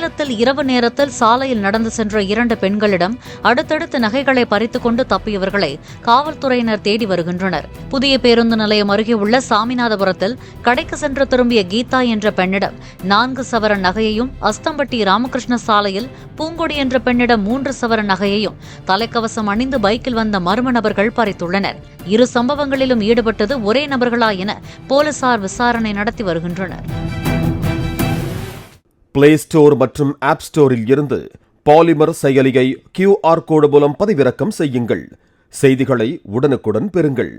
சேலத்தில் இரவு நேரத்தில் சாலையில் நடந்து சென்ற 2 பெண்களிடம் அடுத்தடுத்து நகைகளை பறித்துக் கொண்டு தப்பியவர்களை காவல்துறையினர் தேடி வருகின்றனர். புதிய பேருந்து நிலையம் அருகே உள்ள சாமிநாதபுரத்தில் கடைக்கு சென்று திரும்பிய கீதா என்ற பெண்ணிடம் 4 சவரன் நகையையும், அஸ்தம்பட்டி ராமகிருஷ்ண சாலையில் பூங்கொடி என்ற பெண்ணிடம் 3 சவரன் நகையையும் தலைக்கவசம் அணிந்து பைக்கில் வந்த மர்ம நபர்கள் பறித்துள்ளனர். இரு சம்பவங்களிலும் ஈடுபட்டது ஒரே நபர்களா என போலீசார் விசாரணை நடத்தி வருகின்றனர். பிளே ஸ்டோர் மற்றும் ஆப் ஸ்டோரில் இருந்து பாலிமர் செயலியை QR கோடு மூலம் பதிவிறக்கம் செய்யுங்கள். செய்திகளை உடனுக்குடன் பெறுங்கள்.